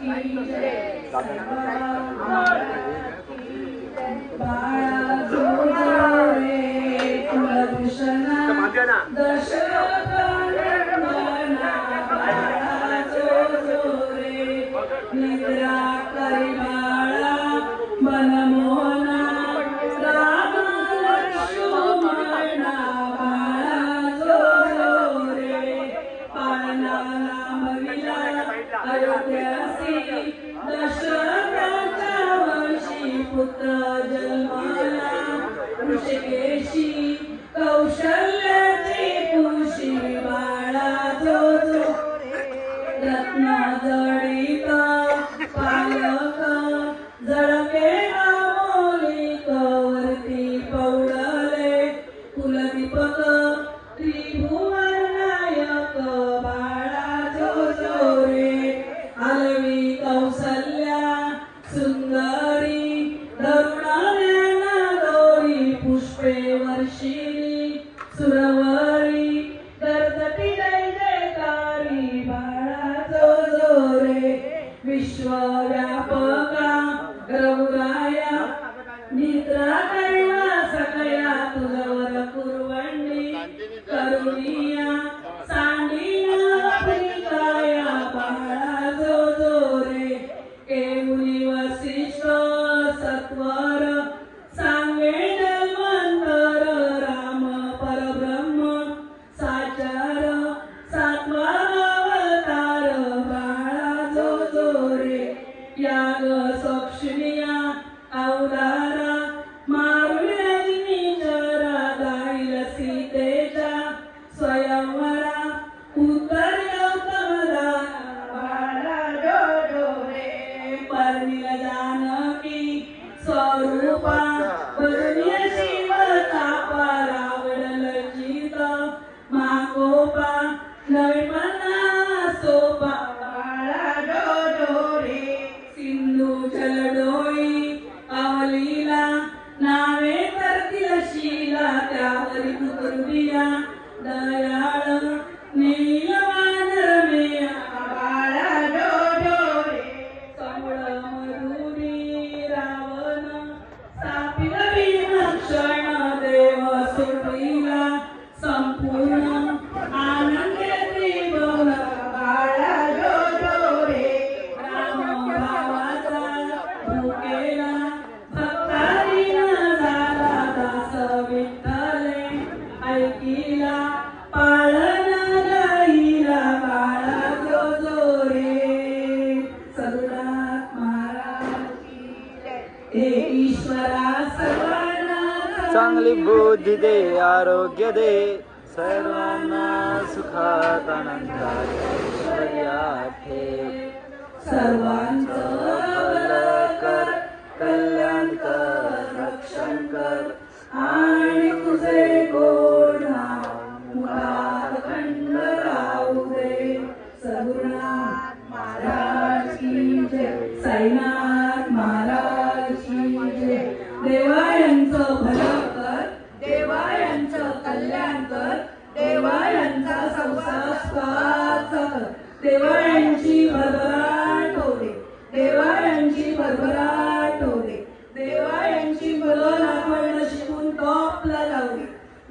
की जय बाळा जो रे कुलभूषणा दशरथ नंदना बाळा जो रे निद्रा करी बाळा मनमोहना राम लक्ष्मणा बाळा जो रे पाळणा लांबविला अयोध्यासी दशरथाच्या वंशी पुत्र जन्माला ऋषिकेशी कौशल्याची कुशी बाळा जो रत्न जडित पालक जळके अमोलिक वरती पौडले कुलदीपक त्रिभुवन नायक बाळा जो रे आलवी कौसल्या सुंदरी धरुणा गौरी पुष्पे वर्षिणी सुरवरी गर्जती जय जयकारी बाळा जो रे विश्वव्यापका रघुराया निद्रा कैला सकया तुझवर कुरवंडी करुणिया सांडिया प्रिकाया बाळा जो रे केमुनी वसिष्ठ सत्वर सांगे जन्मंतर राम परब्रह्म साचार सात्वा अवतार बाळा जो रे याग सक्षिणिया अवतारा मारुनी जरा गाईल सीतेच्या स्वयंवरा उत्तर गौतमदा बाळा जो रे परमिल जानकी स्वरूपा वरुण्य शिव तापा रावण लज्जित माकोपा नैमना सोपा बाळा जो रे सिंधू जलडोई अवलीला नावे करतील शीला त्यावरी कुटुंबिया दयाळ नीलवान रमेया बाळा जो रे समूळ मधुरी रावण सापिल विमक्षण देव सुटीला संपूर्ण आनंद त्रिभुवन बाळा जो रे राम भावाचा भुकेला भक्तारीन झाला दास विठ्ठले ऐकिला पाळन गाईला बाळा जो रे सद्गुरुनाथ महाराज की जय हे ईश्वरा सर्वांना चांगली बुद्धी दे आरोग्य दे सर्वांना सुखात आनंदात ऐश्वर्यात ठेव सर्वांचं भलं कर कल्याण कर रक्षण कर आणि तुझे गोड नाम मुखात खंड राहू दे सद्गुरुनाथ महाराज की जय साईनाथ महाराज की जय देवा यांचं भलं कर देवा यांचं कल्याण कर देवा यांचा संसार स्वाचा कर देवा यांची भरभराट हो दे देवा यांची भरभराट हो दे देवा यांची मुलं नातवंड शिकून टॉपला जाऊ दे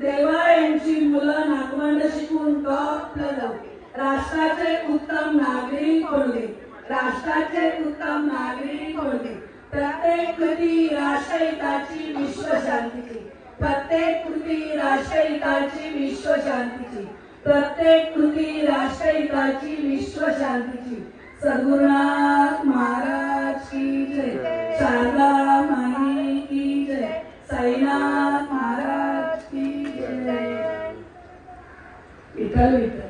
देवा यांची मुलं नातवंड शिकून टॉपला जाऊ दे राष्ट्राचे उत्तम नागरिक होऊ दे राष्ट्राचे उत्तम नागरिक होऊ दे प्रत्येक कृती राष्ट्रहिताची विश्वशांतीची प्रत्येक कृती राष्ट्रहिताची विश्वशांतीची प्रत्येक कृती राष्ट्रहिताची विश्वशांतीची सद्गुरुनाथ महाराज की जय शारदा माई की जय साईनाथ महाराज की जय विठ्ठल विठ्ठल